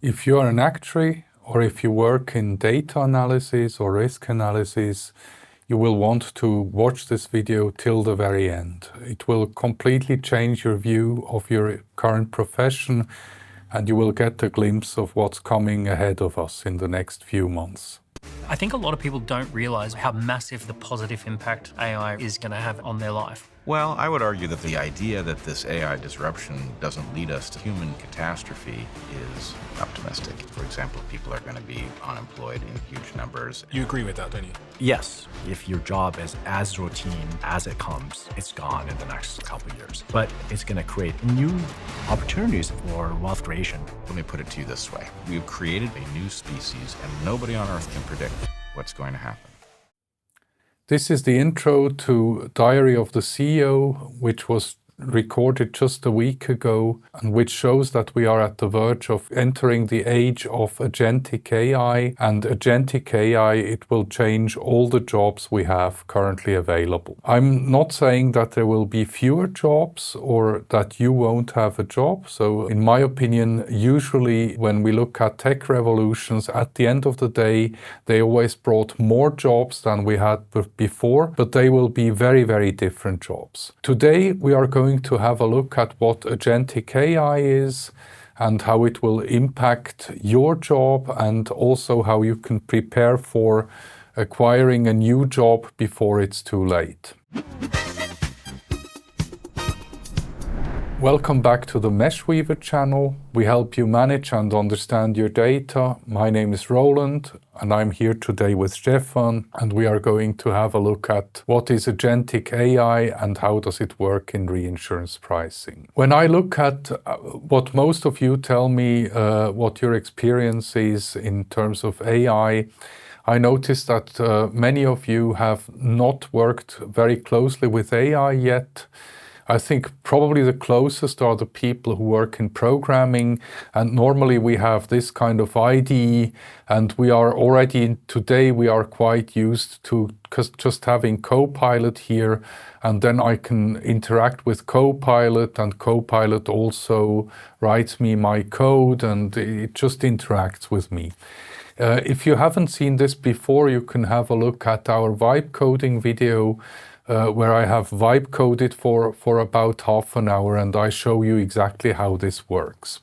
If you are an actuary or if you work in data analysis or risk analysis, you will want to watch this video till the very end. It will completely change your view of your current profession, and you will get a glimpse of what's coming ahead of us in the next few months. I think a lot of people don't realize how massive the positive impact AI is going to have on their life. Well, I would argue that the idea that this AI disruption doesn't lead us to human catastrophe is optimistic. For example, people are going to be unemployed in huge numbers. You agree with that, don't you? Yes, if your job is as routine as it comes, it's gone in the next couple of years. But it's going to create new opportunities for wealth creation. Let me put it to you this way. We've created a new species, and nobody on Earth can predict what's going to happen. This is the intro to Diary of the CEO, which was recorded just a week ago, and which shows that we are at the verge of entering the age of agentic AI. And agentic AI, it will change all the jobs we have currently available. I'm not saying that there will be fewer jobs or that you won't have a job. So in my opinion, usually when we look at tech revolutions, at the end of the day, they always brought more jobs than we had before, but they will be very, very different jobs. Today, we are going to have a look at what agentic AI is and how it will impact your job, and also how you can prepare for acquiring a new job before it's too late. Welcome back to the MeshWeaver channel. We help you manage and understand your data. My name is Roland, and I'm here today with Stefan, and we are going to have a look at what is agentic AI and how does it work in reinsurance pricing. When I look at what most of you tell me, what your experience is in terms of AI, I noticed that many of you have not worked very closely with AI yet. I think probably the closest are the people who work in programming, and normally we have this kind of IDE, and we are already, today we are quite used to just having Copilot here, and then I can interact with Copilot, and Copilot also writes me my code, and it just interacts with me. If you haven't seen this before, you can have a look at our vibe coding video, where I have vibe coded for about half an hour, and I show you exactly how this works.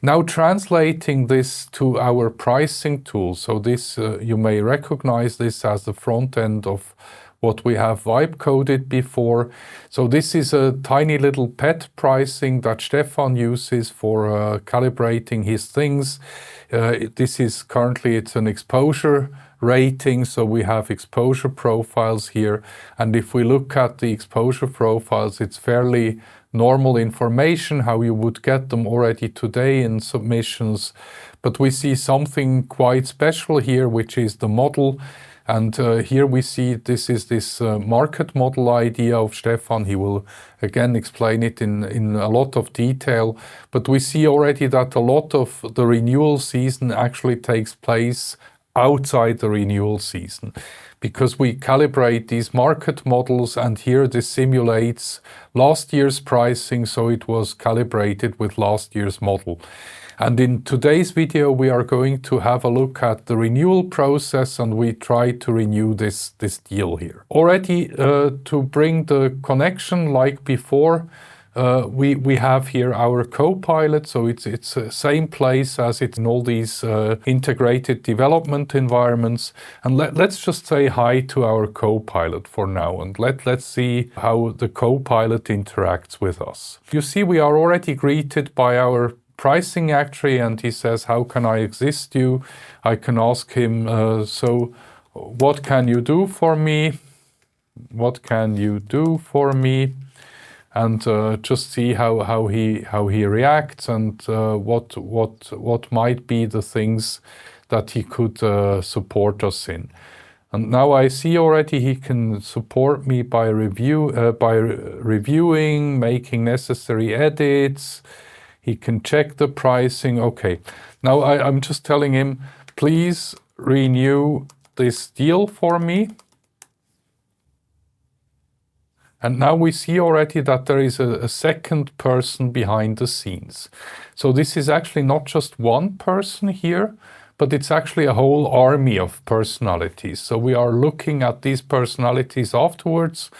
Now, translating this to our pricing tool, so this you may recognize this as the front end of what we have vibe coded before. So this is a tiny little pet pricing that Stefan uses for calibrating his things. This is currently, it's an exposure rating, so we have exposure profiles here, and if we look at the exposure profiles, it's fairly normal information, how you would get them already today in submissions, but we see something quite special here, which is the model. And here we see this is this market model idea of Stefan. He will again explain it in a lot of detail, but we see already that a lot of the renewal season actually takes place outside the renewal season, because we calibrate these market models, and here this simulates last year's pricing, so it was calibrated with last year's model. And in today's video, we are going to have a look at the renewal process, and we try to renew this deal here. Already to bring the connection like before, we have here our Copilot, so it's the same place as it's in all these integrated development environments. And let's just say hi to our Copilot for now, and let's see how the Copilot interacts with us. You see, we are already greeted by our pricing actuary, and he says, how can I assist you? I can ask him, so what can you do for me? What can you do for me? And just see how he reacts, and what might be the things that he could support us in. And now I see already he can support me by reviewing, making necessary edits. He can check the pricing. Okay, now I'm just telling him, please renew this deal for me. And now we see already that there is a second person behind the scenes. So this is actually not just one person here, but it's actually a whole army of personalities. So we are looking at these personalities afterwards,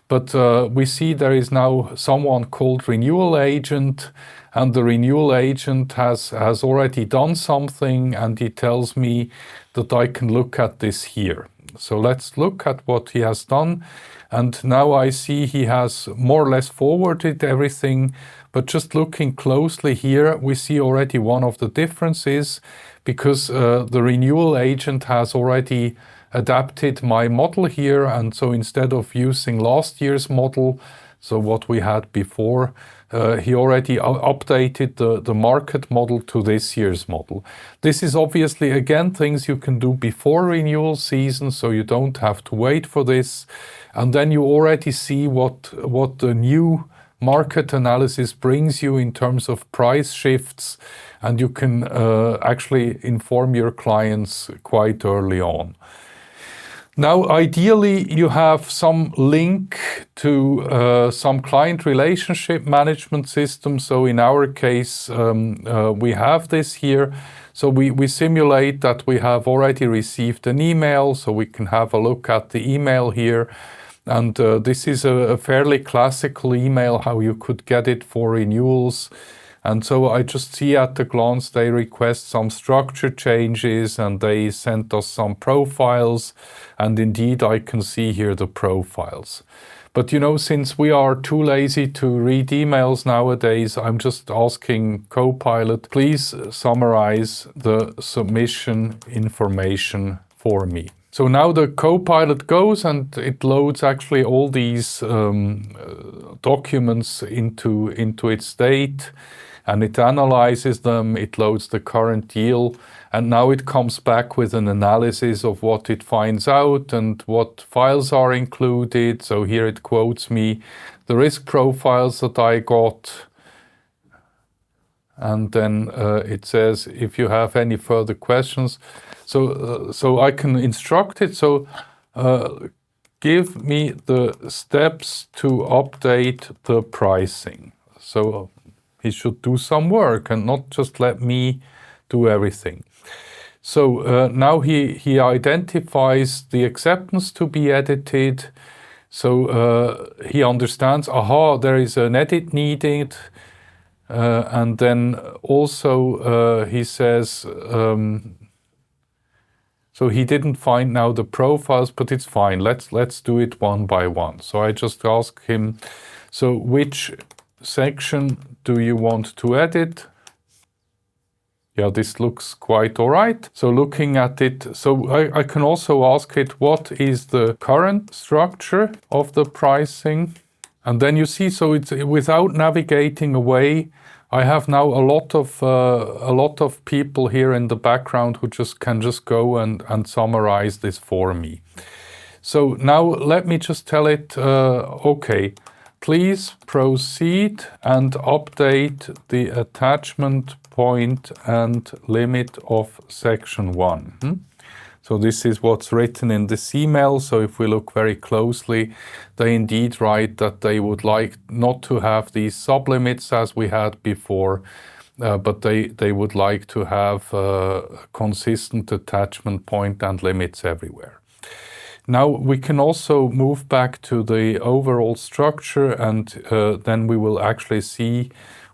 but we see there is now someone called renewal agent, and the renewal agent has already done something, and he tells me that I can look at this here. So let's look at what he has done. And now I see he has more or less forwarded everything, but just looking closely here, we see already one of the differences, because the renewal agent has already adapted my model here, and so instead of using last year's model, so what we had before, he already updated the market model to this year's model. This is obviously, again, things you can do before renewal season, so you don't have to wait for this. And then you already see what the new market analysis brings you in terms of price shifts, and you can actually inform your clients quite early on. Now, ideally, you have some link to some client relationship management system. So in our case, we have this here. So we simulate that we have already received an email, so we can have a look at the email here. And this is a fairly classical email, how you could get it for renewals. And so I just see at a glance they request some structure changes, and they sent us some profiles, and indeed I can see here the profiles. But you know, since we are too lazy to read emails nowadays, I'm just asking Copilot, please summarize the submission information for me. So now the Copilot goes and it loads actually all these documents into its state, and it analyzes them, it loads the current deal, and now it comes back with an analysis of what it finds out and what files are included. So here it quotes me the risk profiles that I got, and then it says, if you have any further questions, so I can instruct it. So give me the steps to update the pricing. So he should do some work and not just let me do everything. So now he identifies the acceptance to be edited. So he understands, aha, there is an edit needed. And then also he says, so he didn't find now the profiles, but it's fine. Let's do it one by one. So I just ask him, so which section do you want to edit? Yeah, this looks quite all right. So looking at it, so I can also ask it, what is the current structure of the pricing? And then you see, so it's without navigating away, I have now a lot of people here in the background who can just go and summarize this for me. So now let me just tell it, okay, please proceed and update the attachment point and limit of section 1. So this is what's written in this email. So if we look very closely, they indeed write that they would like not to have these sublimits as we had before, but they would like to have a consistent attachment point and limits everywhere. Now we can also move back to the overall structure, and then we will actually see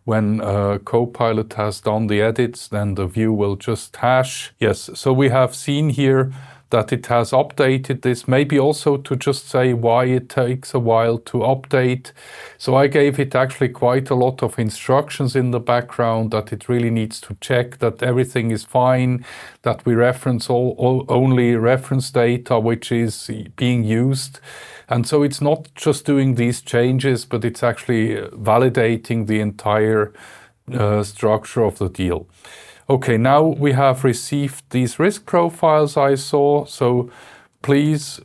when Copilot has done the edits, then the view will just hash. Yes, so we have seen here that it has updated this, maybe also to just say why it takes a while to update. So I gave it actually quite a lot of instructions in the background that it really needs to check that everything is fine, that we reference only reference data which is being used. And so it's not just doing these changes, but it's actually validating the entire structure of the deal. Okay, now we have received these risk profiles I saw, so please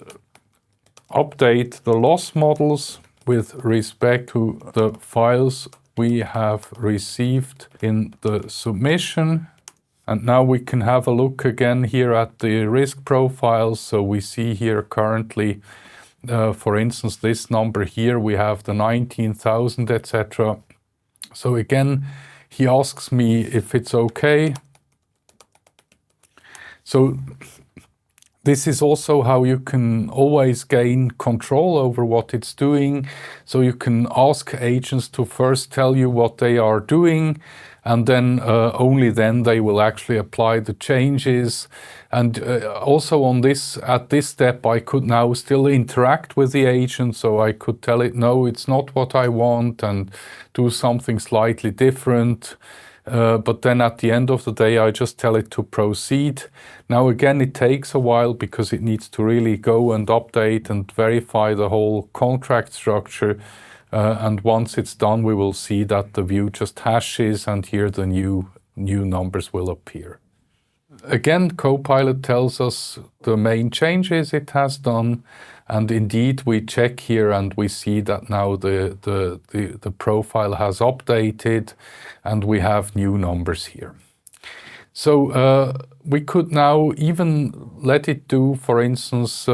update the loss models with respect to the files we have received in the submission. And now we can have a look again here at the risk profiles. So we see here currently For instance, this number here, we have the 19,000, etc. So again, he asks me if it's okay. So this is also how you can always gain control over what it's doing. So you can ask agents to first tell you what they are doing, and then only then they will actually apply the changes. And also at this step, I could now still interact with the agent, so I could tell it, no, it's not what I want, and do something slightly different. But then at the end of the day, I just tell it to proceed. Now again, it takes a while because it needs to really go and update and verify the whole contract structure. And once it's done, we will see that the view just hashes, and here the new numbers will appear. Again, Copilot tells us the main changes it has done, and indeed we check here and we see that now the profile has updated and we have new numbers here. So we could now even let it do, for instance,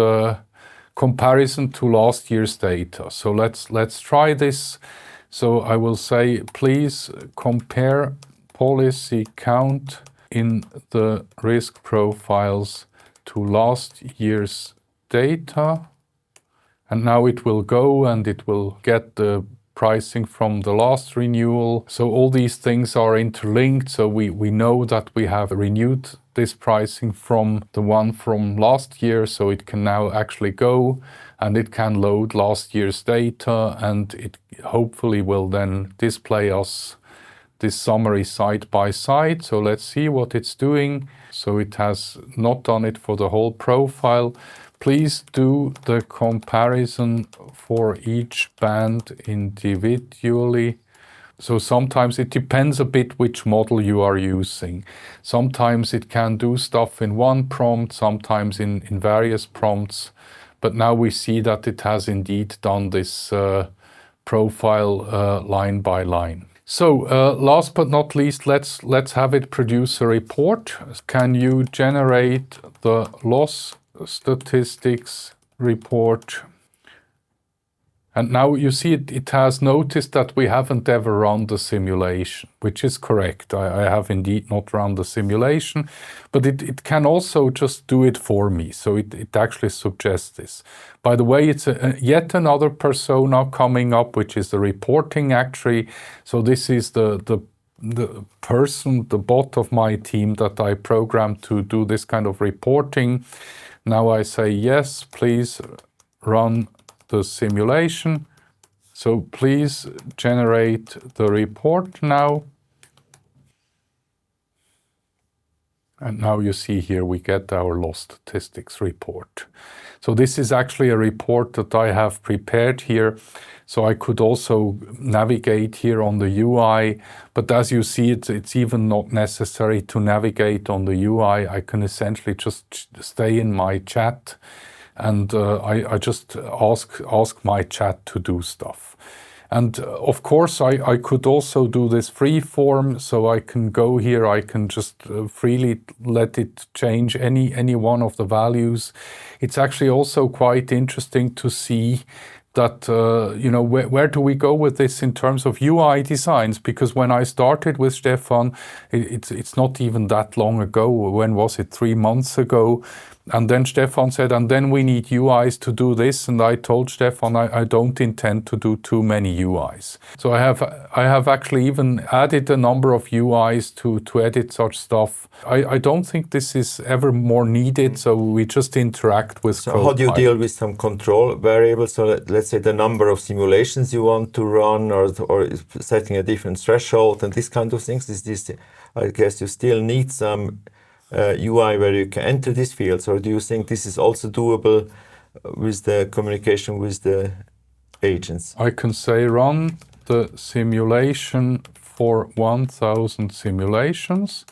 comparison to last year's data. So let's try this. So I will say, please compare policy count in the risk profiles to last year's data. And now it will go and it will get the pricing from the last renewal. So all these things are interlinked. So we know that we have renewed this pricing from the one from last year. So it can now actually go and it can load last year's data, and it hopefully will then display us this summary side by side. So let's see what it's doing. So it has not done it for the whole profile. Please do the comparison for each band individually. So sometimes it depends a bit which model you are using. Sometimes it can do stuff in one prompt, sometimes in various prompts. But now we see that it has indeed done this profile line by line. So last but not least, let's have it produce a report. Can you generate the loss statistics report? And now you see it has noticed that we haven't ever run the simulation, which is correct. I have indeed not run the simulation, but it can also just do it for me. So it actually suggests this. By the way, it's yet another persona coming up, which is the reporting actuary. So this is the person, the bot of my team that I programmed to do this kind of reporting. Now I say, yes, please run the simulation. So please generate the report now. And now you see here we get our loss statistics report. So this is actually a report that I have prepared here. So I could also navigate here on the UI, but as you see, it's even not necessary to navigate on the UI. I can essentially just stay in my chat, and I just ask my chat to do stuff. And of course, I could also do this free form, so I can go here, I can just freely let it change any one of the values. It's actually also quite interesting to see that, where do we go with this in terms of UI designs? Because when I started with Stefan, it's not even that long ago. When was it? 3 months ago. And then Stefan said, and then we need UIs to do this. And I told Stefan, I don't intend to do too many UIs. So I have actually even added a number of UIs to edit such stuff. I don't think this is ever more needed. So we just interact with So Copilot. how do you deal with some control variables? So let's say the number of simulations you want to run, or setting a different threshold and this kind of things. I guess you still need some UI where you can enter these fields, or do you think this is also doable with the communication with the agents? I can say run the simulation for 1,000 simulations,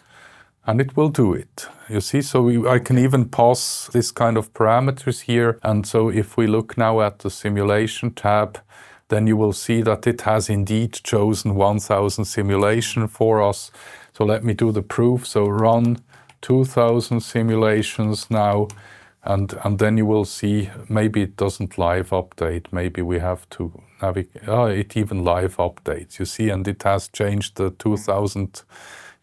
and it will do it. You see, so I can even pass this kind of parameters here. And so if we look now at the simulation tab, then you will see that it has indeed chosen 1,000 simulation for us. So let me do the proof. So run 2,000 simulations now, And then you will see maybe it doesn't live update. Maybe we have to navigate. Oh, it even live updates, you see, and it has changed the 2000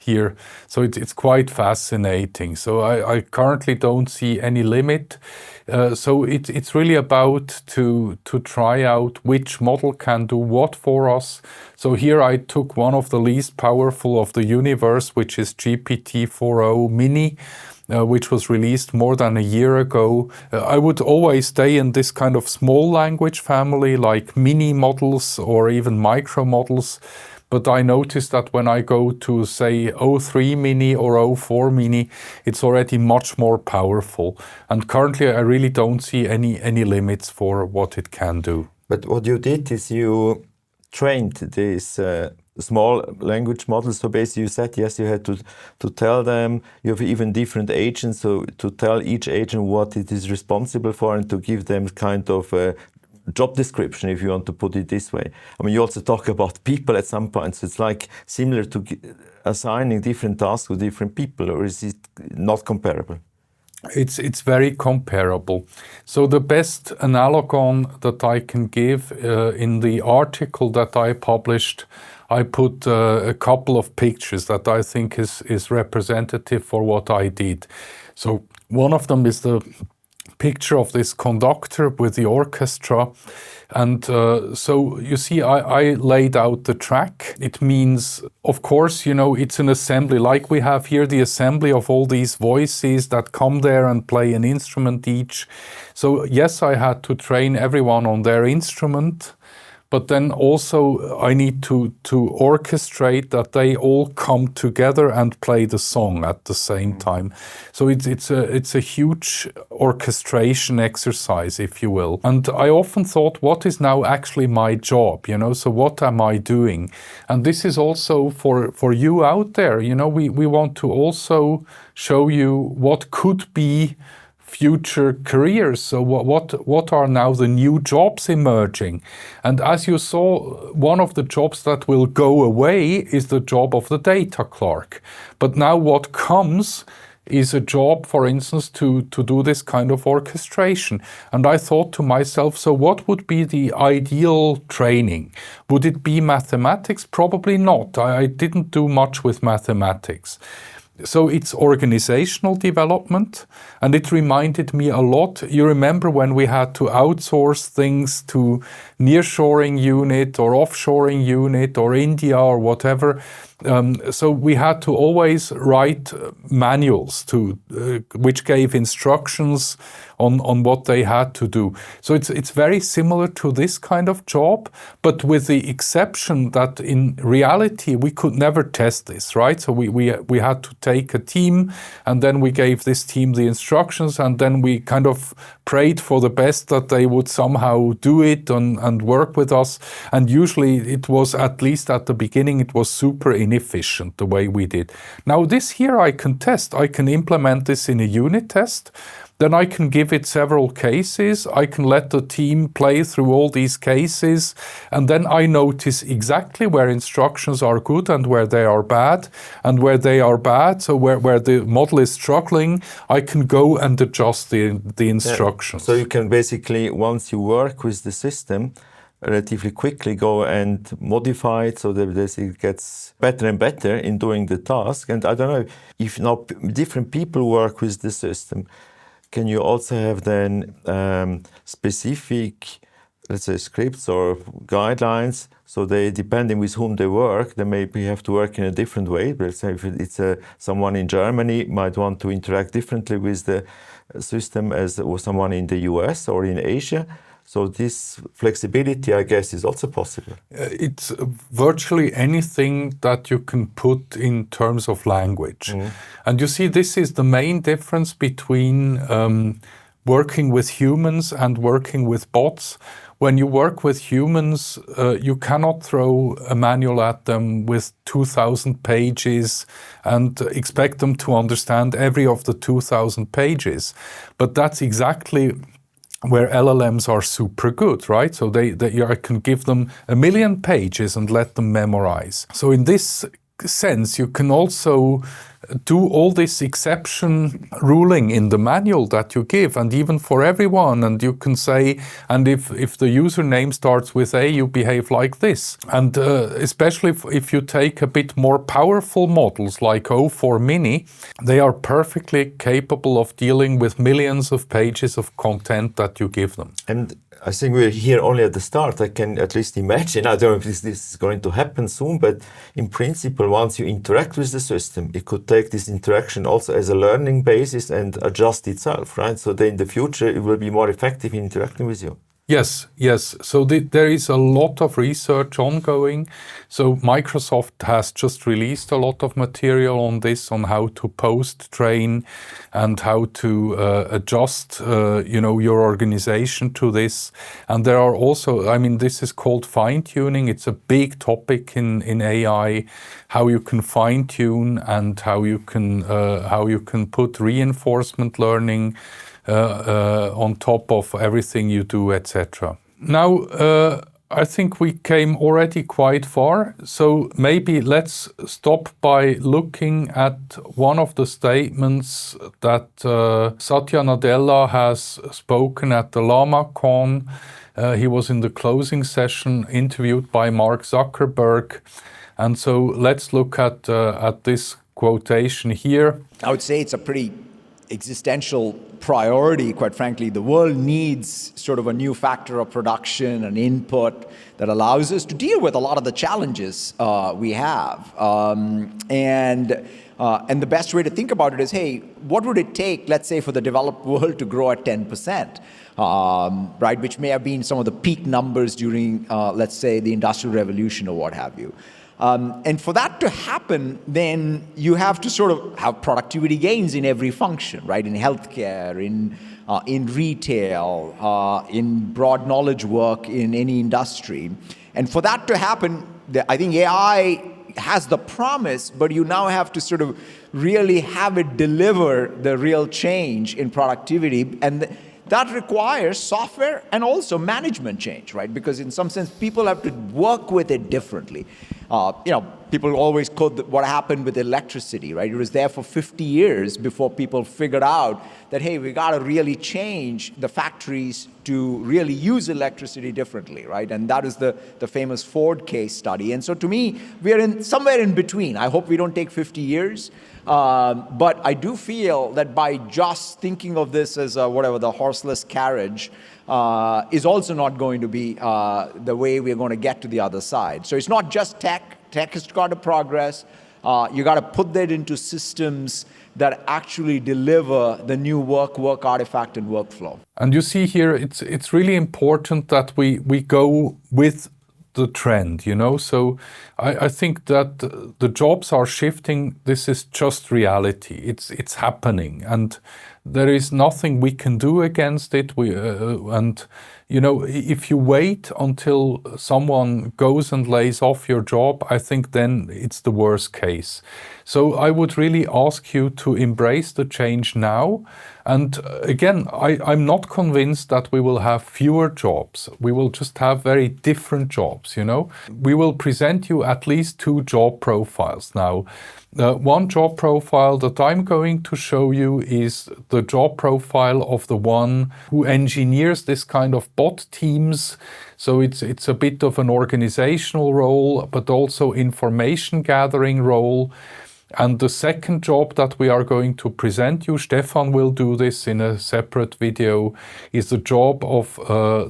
here. So it's quite fascinating. So I currently don't see any limit. So it's really about to try out which model can do what for us. So here I took one of the least powerful of the universe, which is GPT-4o Mini, which was released more than a year ago. I would always stay in this kind of small language family, like mini models or even micro models. But I noticed that when I go to, say, O3 Mini or O4 Mini, it's already much more powerful. And currently, I really don't see any limits for what it can do. But what you did is you trained this small language models. So basically, you said, yes, you had to tell them. You have even different agents, so to tell each agent what it is responsible for and to give them kind of a job description, if you want to put it this way. I mean, you also talk about people at some point, so it's like similar to assigning different tasks to different people, or is it not comparable? It's very comparable. So the best analogon that I can give in the article that I published, I put a couple of pictures that I think is representative for what I did. So one of them is the picture of this conductor with the orchestra. And so you see, I laid out the track. It means, of course, you know, it's an assembly, like we have here, the assembly of all these voices that come there and play an instrument each. So yes, I had to train everyone on their instrument, but then also I need to orchestrate that they all come together and play the song at the same time. So it's a huge orchestration exercise, if you will. And I often thought, what is now actually my job? You know, so what am I doing? And this is also for you out there. You know, we want to also show you what could be future careers. So what are now the new jobs emerging? And as you saw, one of the jobs that will go away is the job of the data clerk. But now what comes is a job, for instance, to do this kind of orchestration. And I thought to myself, so what would be the ideal training? Would it be mathematics? Probably not. I didn't do much with mathematics. So it's organizational development, and it reminded me a lot. You remember when we had to outsource things to nearshoring unit or offshoring unit or India or whatever. So we had to always write manuals which gave instructions on what they had to do. So it's very similar to this kind of job, but with the exception that in reality we could never test this, right? So we had to take a team, and then we gave this team the instructions, and then we kind of prayed for the best that they would somehow do it and work with us. And usually it was, at least at the beginning, it was super inefficient the way we did. Now this here I can test. I can implement this in a unit test. Then I can give it several cases. I can let the team play through all these cases. And then I notice exactly where instructions are good and where they are bad. And where they are bad, so where the model is struggling, I can go and adjust the instructions. Yeah. So you can basically, once you work with the system, relatively quickly go and modify it so that it gets better and better in doing the task. And I don't know, if now different people work with the system, can you also have then specific, let's say, scripts or guidelines? So they, depending with whom they work, they maybe have to work in a different way. Let's say if it's someone in Germany might want to interact differently with the system as someone in the US or in Asia. So this flexibility, I guess, is also possible. It's virtually anything that you can put in terms of language. Mm. And you see, this is the main difference between working with humans and working with bots. When you work with humans, you cannot throw a manual at them with 2,000 pages and expect them to understand every of the 2,000 pages. But that's exactly where LLMs are super good, right? So I can give them 1 million pages and let them memorize. So in this sense, you can also do all this exception ruling in the manual that you give, and even for everyone. And you can say, and if the username starts with A, you behave like this. And especially if you take a bit more powerful models like O4 Mini, they are perfectly capable of dealing with millions of pages of content that you give them. And I think we're here only at the start. I can at least imagine, I don't know if this is going to happen soon, but in principle, once you interact with the system, it could take this interaction also as a learning basis and adjust itself, right? So then in the future, it will be more effective in interacting with you. Yes. So there is a lot of research ongoing. So Microsoft has just released a lot of material on this, on how to post-train and how to adjust, your organization to this. And there are also, this is called fine-tuning. It's a big topic in AI, how you can fine-tune and how you can put reinforcement learning on top of everything you do, etc. Now, I think we came already quite far, so maybe let's stop by looking at one of the statements that Satya Nadella has spoken at the LlamaCon. He was in the closing session interviewed by Mark Zuckerberg. And so let's look at this quotation here. I would say it's a pretty existential priority, quite frankly. The world needs sort of a new factor of production, an input that allows us to deal with a lot of the challenges we have. And the best way to think about it is, hey, what would it take, let's say, for the developed world to grow at 10%, right? Which may have been some of the peak numbers during, let's say, the Industrial Revolution or what have you. And for that to happen, then you have to sort of have productivity gains in every function, right? In healthcare, in retail, in broad knowledge work, in any industry. And for that to happen, I think AI has the promise, but you now have to sort of really have it deliver the real change in productivity. And that requires software and also management change, right? Because in some sense, people have to work with it differently. People always quote what happened with electricity, right? It was there for 50 years before people figured out that, hey, we got to really change the factories to really use electricity differently, right? And that is the famous Ford case study. And so to me, we are somewhere in between. I hope we don't take 50 years. But I do feel that by just thinking of this as the horseless carriage is also not going to be the way we're going to get to the other side. So it's not just tech. Tech has got to progress. You got to put that into systems that actually deliver the new work artifact and workflow. And you see here, it's really important that we go with the trend, So I think that the jobs are shifting. This is just reality. It's happening, and there is nothing we can do against it. If you wait until someone goes and lays off your job, I think then it's the worst case. So I would really ask you to embrace the change now. And again, I'm not convinced that we will have fewer jobs. We will just have very different jobs, We will present you at least 2 job profiles now. One job profile that I'm going to show you is the job profile of the one who engineers this kind of bot teams. So it's a bit of an organizational role, but also information gathering role. And the second job that we are going to present you, Stefan will do this in a separate video, is the job of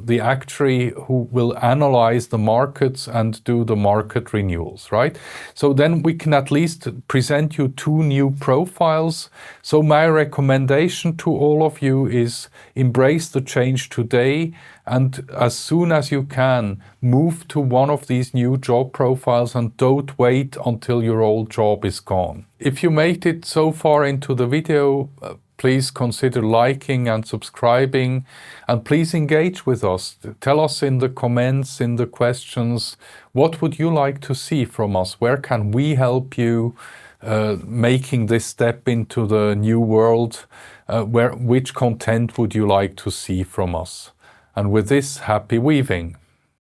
the actuary who will analyze the markets and do the market renewals, right? So then we can at least present you 2 new profiles. So my recommendation to all of you is embrace the change today, and as soon as you can, move to one of these new job profiles and don't wait until your old job is gone. If you made it so far into the video, please consider liking and subscribing, and please engage with us. Tell us in the comments, in the questions, what would you like to see from us? Where can we help you making this step into the new world? Which content would you like to see from us? And with this, happy weaving.